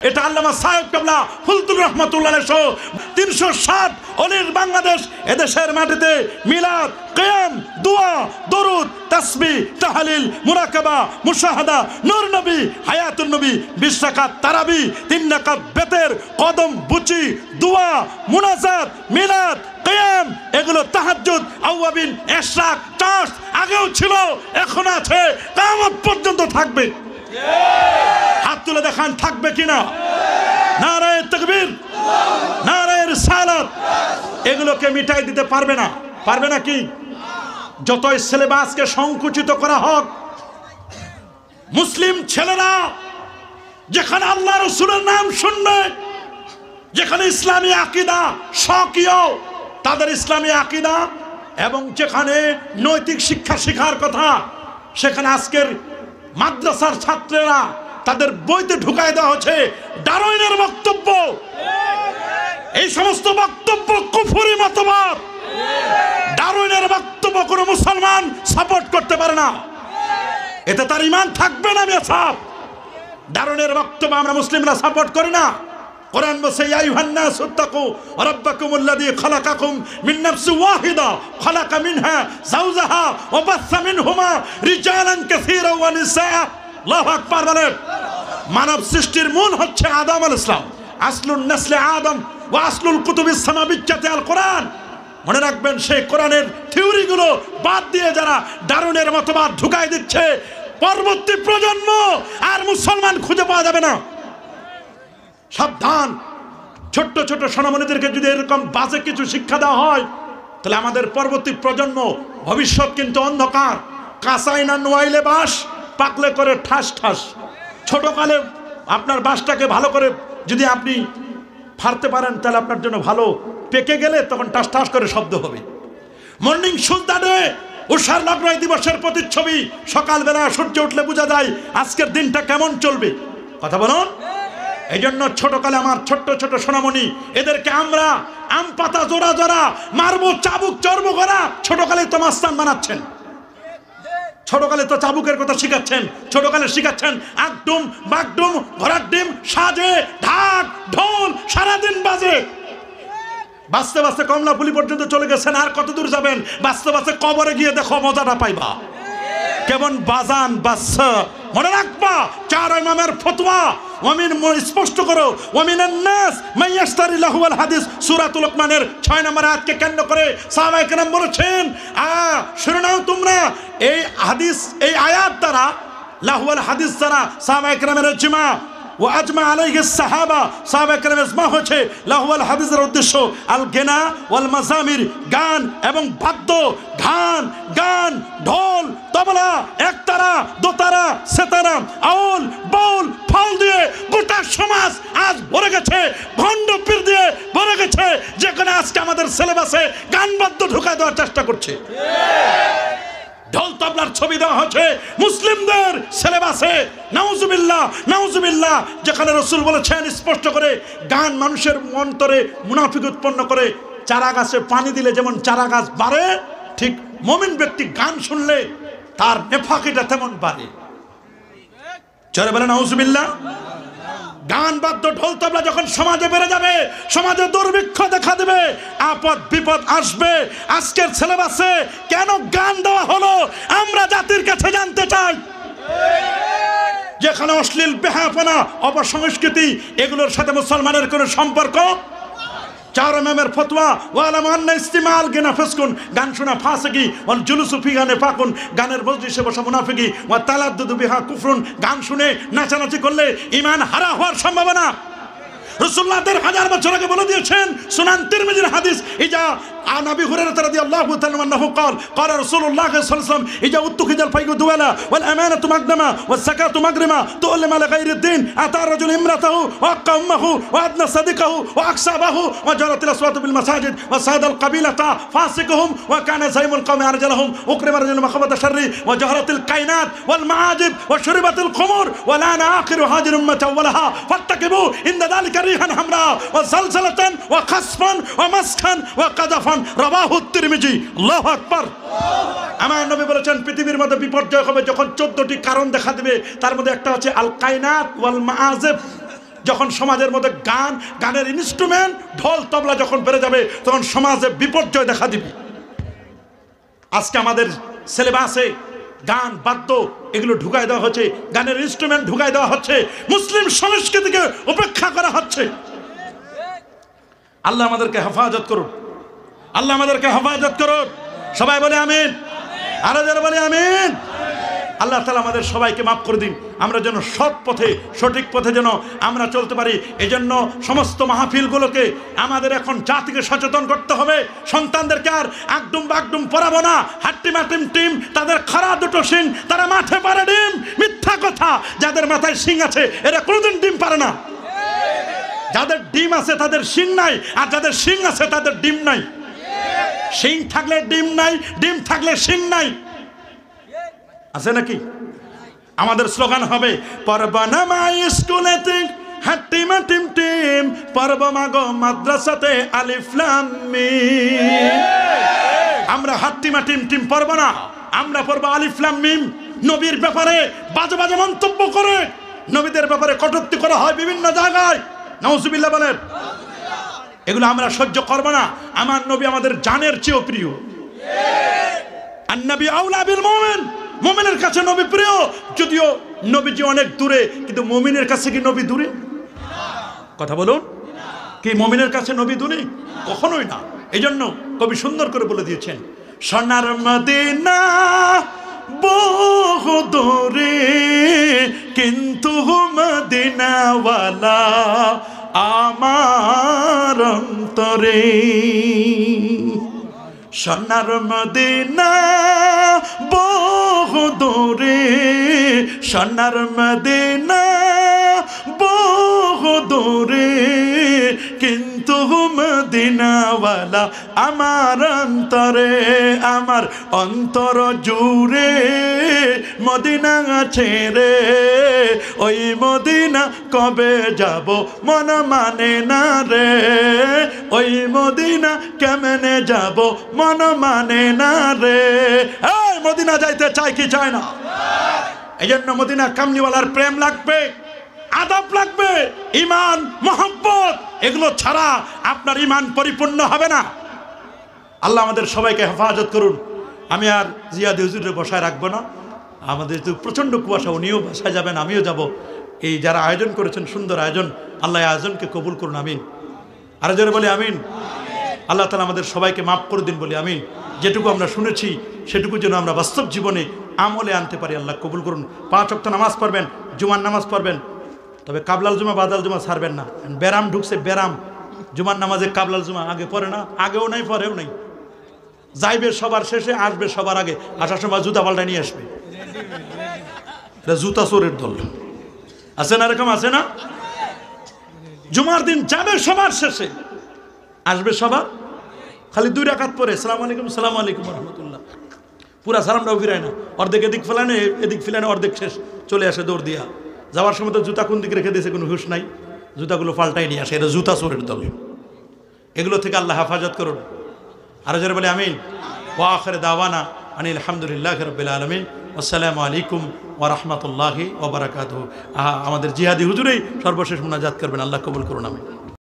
এটা আল্লামা সাহেব কাবলা ফুলতুল রহমাতুল্লাহ সহ 360 অলির বাংলাদেশ এদেশের মাটিতে মিলাদ, কিয়াম, দোয়া, দরুদ, তাসবিহ, তাহলিল, মুরাকাবা, মুশাহাদা, নূর নবী, হায়াতুন নবী, 20 রাকাত তারাবি, 3 রাকাত বেতের, কদম বুচি, দোয়া, মুনাজাত, মিলাদ, কিয়াম, এগুলো তাহাজ্জুদ, আওয়াবিন, ইশরাক, চাষ আগেও ছিল, এখন আছে, কিয়ামত পর্যন্ত থাকবে। হাত তুলে দেখান থাকবে কিনা। নারায়ে তাকবীর, নারায়ে রিসালাত। এগুলোকে মিটাই দিতে পারবে না। পারবে না কি? যতই সিলেবাসকে সংকুচিত করা হোক, মুসলিম ছেলেরা যেখানে আল্লাহ রাসূলের নাম শুনবে, যেখানে ইসলামী আকীদা স্বকীয়, তাদের ইসলামী আকীদা, এবং যেখানে নৈতিক শিক্ষা শেখার কথা, সেখানে আজকের মাদ্রাসার ছাত্রেরা তাদের বইতে ঢুকায় দেওয়া হচ্ছে ডারউইনের বক্তব্য। এই সমস্ত বক্তব্য কুফরি মতবাদ। ডারউইনের বক্তব্য কোনো মুসলমান সাপোর্ট করতে পারে না, এতে তার ঈমান থাকবে না। মেসাব ডারউইনের বক্তব্য আমরা মুসলিমরা সাপোর্ট করি না। কোরআন বলছে ইয়া আইয়ুহান নাস ইত্তাকু রাব্বাকুমুল্লাযী খালাকাকুম মিন নাফসিন ওয়াহিদা খালাকা মিনহা যাওজাহা ওয়া বাসসা মিনহুমা রিজালান কাসীরা ওয়া নিসা। আল্লাহু আকবার বলেন। মানব সৃষ্টির মূল হচ্ছে আদম আলাইহিস সালাম। আসলুন নাসলে আদম ওয়া আসলুল কুতুবিস সামাবিয়্যাতি আল কোরআন। মনে রাখবেন, সেই কোরআনের থিওরিগুলো বাদ দিয়ে যারা ডারউইনের মতবাদ ঢুকাই দিচ্ছে, পরবর্তী প্রজন্ম আর মুসলমান খুঁজে পাওয়া যাবে না। সাবধান। ছোট্ট ছোট্ট সোনামণিদেরকে যদি এরকম বাজে কিছু শিক্ষা দেওয়া হয়, তাহলে আমাদের পরবর্তী প্রজন্ম ভবিষ্যৎ কিন্তু অন্ধকার। কাঁচাই না নোয়াইলে বাঁশ, পাকলে করে ঠাস ঠাস। ছোটকালে আপনার বাঁশটাকে ভালো করে যদি আপনি ফাড়তে পারেন, তাহলে আপনার জন্য ভালো। পেকে গেলে তখন টাস টাস করে শব্দ হবে। মর্নিং সুলতানে উষার লগ্ন দিবসের প্রতিচ্ছবি। সকালবেলা সূর্য উঠলে বোঝা যায় আজকের দিনটা কেমন চলবে। কথা বলুন। এই জন্য ছোটকালে আমার ছোট্ট ছোট সোনামণি, এদেরকে আমরা আম পাতা জোড়া জোড়া মারবো, চাবুক চড়বো করা ছোটকালে তো মাস্তান বানাচ্ছেন। ছোটকালে তো চাবুকের কথা শিখাচ্ছেন। ছোটকালে শিখাচ্ছেন আগডুম বাগডুম, ঘোড়ার ডিম, সাজে, ঢাক, ঢোল, সারাদিন বাজে। বাঁচতে বাঁচতে কমলাপুলি পর্যন্ত চলে গেছেন, আর কত দূর যাবেন? বাঁচতে বাঁচতে কবরে গিয়ে দেখো মজাটা পাইবা কেমন বাজান বাচ্চা। মনে রাখবা, 4 ইমামের ফতোয়া ওয়ামিন স্পষ্ট করো, ওয়ামিনান নাস মান ইয়াশতারি লাহুল হাদিস। সূরা লুকমানের 6 নম্বর আয়াতকে কেন্দ্র করে সাহাবায়ে কেরাম বলেছেন, শুনে নাও তোমরা, এই হাদিস, এই আয়াত দ্বারা, লাহুল হাদিস দ্বারা সাহাবায়ে কেরামের ইজমা ও আজমা আলাইহি সাহাবা, সাহাবায়ে কেরামের ইজমা হচ্ছে লাহুল হাদিসের উদ্দেশ্য আল গিনা ওয়াল মাজামির, গান এবং বাদ্য, গান, গান, ঢোল, তবলা, একতারা, দোতারা, সেতারা, আউল, বাউল, ফাউল দিয়ে গোটা সমাজ আজ ভরে গেছে। ভণ্ড পীর দিয়ে ভরে গেছে, যেখানে আজকে আমাদের সিলেবাসে গান বাদ্য ঢুকায় দেওয়ার চেষ্টা করছে। ঢোল তবলার ছবি দেওয়া হচ্ছে মুসলিমদের সিলেবাসে। নাউজুবিল্লাহ, নাউজুবিল্লাহ। যেখানে রাসূল বলেছেন স্পষ্ট করে, গান মানুষের অন্তরে মুনাফিক উৎপন্ন করে। চারা গাছে পানি দিলে যেমন চারা গাছ বাড়ে, ঠিক মুমিন ব্যক্তি গান শুনলে তার নেফাকিটা তেমন বাড়ে। চলে বলেন নাউজুবিল্লাহ। গান বাদ্য ঢোল তবলা যখন সমাজে বেড়ে যাবে, সমাজে দুর্ভিক্ষ দেখা দেবে, আপদ বিপদ আসবে। আজকের সিলেবাসে কেন গান দেওয়া হলো আমরা জাতির কাছে জানতে চাই। যেখানে অশ্লীল বেহায়াপনা, অপসংস্কৃতি, এগুলোর সাথে মুসলমানের কোনো সম্পর্ক। 4 ইমামের ফতোয়া ওয়ালাম আন্না ইস্তিমাল গিনা ফিসকুন, গান শোনা ফাসিকি, ওয়াল জুলুসু ফি গানে ফাকুন, গানের মজলিসে বসা মুনাফিকি, ওয়া তালাদ্দুদু বিহা কুফরুন, গান শুনে নাচানাচি করলে ঈমান হারা হওয়ার সম্ভাবনা। রাসূলুল্লাহ 1000 বছর আগে বলে দিয়েছেন, সুনান তিরমিজির হাদিস, ইজা আন আবি হুরায়রা রাদিয়াল্লাহু তাআলা আনহু قال قال رسول الله صلى الله عليه وسلم اذا اتخذ الفيء دولا والامانه مقدمه والزكاه مغرمه تؤلم على غير الدين اتى الرجل امراته وقى امه وادنى صديقه واكسبه وجرت الاصوات بالمساجد وصاد القبيله فاسقهم وكان زعيم القوم ارجلهم اكرم الرجل مخبه الشر وجهرت الكائنات والمعاجب وشربت الخمر ولان اخر هذه الامه اولها فاتقبوا ان ذلك ريحا حمراء وزلزله وخسفا ومسكا وقذفا রাবাহু তিরমিজি। আল্লাহু আকবার। আমার নবী বলেছেন, পৃথিবীর মধ্যে বিপর্যয় হবে যখন 14টি কারণ দেখা দিবে। তার মধ্যে একটা হচ্ছে আল কায়নাত ওয়াল মাআজিব, যখন সমাজের মধ্যে গানের ইনস্ট্রুমেন্ট ঢোল তবলা যখন বেড়ে যাবে তখন সমাজে বিপর্যয় দেখা দিবে। আজকে আমাদের সিলেবাসে গান বাদ্য এগুলো ঢুকাই দেওয়া হচ্ছে, গানের ইনস্ট্রুমেন্ট ঢুকাই দেওয়া হচ্ছে, মুসলিম সংস্কৃতিকে উপেক্ষা করা হচ্ছে। আল্লাহ আমাদেরকে হেফাজত করুন, আল্লাহ আমাদেরকে হেফাজত করুন। সবাই বলে আমিন, আরো যারা বলে আমিন। আল্লাহ তাআলা আমাদের সবাইকে মাফ করে দিন, আমরা যেন সৎ পথে সঠিক পথে যেন আমরা চলতে পারি। এজন্য সমস্ত মাহফিলগুলোকে আমাদের এখন জাতিকে সচেতন করতে হবে। সন্তানদেরকে আর আগডুম বাগডুম পড়াবো না, হাট্টিমাটিম টিম, তাদের খাড়া দুটো শিং, তারা মাঠে পারে ডিম। মিথ্যা কথা, যাদের মাথায় শিং আছে এরা কোনোদিন ডিম পারে না। যাদের ডিম আছে তাদের শিং নাই, আর যাদের শিং আছে তাদের ডিম নাই। শিং থাকলে ডিম নাই, ডিম থাকলে শিং নাই, আছে নাকি? আমাদের স্লোগান হবে পরবনামাই স্কুলেতে হাট্টিমাটিম টিম, পরবমাগো মাদ্রাসাতে আলিফ লাম মিম। আমরা হাট্টিমাটিম টিম পড়ব না, আমরা পড়ব আলিফ লাম মিম। নবীর ব্যাপারে বাজে বাজে মন্তব্য করে, নবীদের ব্যাপারে কটূক্তি করা হয় বিভিন্ন জায়গায়, নাউজুবিল্লাহ বলেন, এগুলো আমরা সহ্য করব না। আমার নবী আমাদের জানের চেয়েও প্রিয়। আন-নবী আউলা বিল মুমিন, মুমিনের কাছে নবী প্রিয়। যদিও নবীজি অনেক দূরে, কিন্তু মুমিনের কাছে কি নবী দূরে? কথা বলুন, কি মুমিনের কাছে নবী দূরে? কখনোই না। এজন্য কবি সুন্দর করে বলে দিয়েছেন, সোনার মদিনা বহু দূরে, কিন্তু মদিনাওয়ালা আমার অন্তরে। সোনার মদিনা বহু দূরে, সোনার মদিনা বহু দূরে, কিন্তু মদিনাওয়ালা আমার অন্তরে। আমার অন্তর জুড়ে মদিনা আছে রে, ওই মদিনা কবে যাব মন মানে না রে, ওই মদিনা কেমনে যাব মন মানে না রে। এই মদিনা যাইতে চাই কি চায় না? এই জন্য মদিনা কামলিওয়ালার প্রেম লাগবে, আদব লাগবে, ঈমান মোহাব্বত, এগুলো ছাড়া আপনার ঈমান পরিপূর্ণ হবে না। আল্লাহ আমাদের সবাইকে হেফাজত করুন। আমি আর জিয়াদি হুজুরের বসায় রাখবো না, আমাদের তো প্রচণ্ড কুয়াশা, উনিও বাসায় যাবেন, আমিও যাব। এই যারা আয়োজন করেছেন সুন্দর আয়োজন, আল্লাহ আয়োজনকে কবুল করুন, আমিন। আর যারা বলে আমিন। আল্লাহ তাআলা আমাদের সবাইকে মাফ করে দিন বলি আমিন। যেটুকু আমরা শুনেছি সেটুকু যেন আমরা বাস্তব জীবনে আমলে আনতে পারি, আল্লাহ কবুল করুন। 5 ওয়াক্ত নামাজ পড়বেন, জুমার নামাজ পড়বেন, তবে কাবলাল জুমা বাদাল জুমা ছাড়বেন না। ব্যারাম ঢুকছে, ব্যারাম। জুমার নামাজে কাবলাল জুমা আগে পড়ে না, আগেও নাই পরেও নাই। যাইবে সবার শেষে, আসবে সবার আগে। আসার সময় জুতা পাল্টা নিয়ে আসবে। এটা জুতা চোরের দল, আছে না? এরকম আছে না? জুমার দিন যাবে সবার শেষে, আসবে সবার, খালি 2 রাকাত পরে সালাম আলাইকুম সালাম আলাইকুম রহমতুল্লাহ, পুরা সালামটাও ফিরায় না। অর্ধেক এদিক ফেলানে, এদিক ফেলানে, অর্ধেক শেষ, চলে আসে দৌড় দিয়া। যাওয়ার সময় তো জুতা কোন দিকে রেখে দিয়েছে কোনো হুঁশ নাই, জুতাগুলো পাল্টাই নিয়ে আসে। এটা জুতা চোরের দল। এগুলো থেকে আল্লাহ হেফাজত করুন। আরো যারা বলে আমিন। ওয়া আখির দাওয়ানা আনিল হামদুলিল্লাহি রাব্বিল আলামিন। আসসালামু আলাইকুম ওয়া রাহমাতুল্লাহি ওয়া বারাকাতুহু। আমাদের জিহাদি হুজুরেই সর্বশেষ মুনাজাত করবেন, আল্লাহ কবুল করুন, আমিন।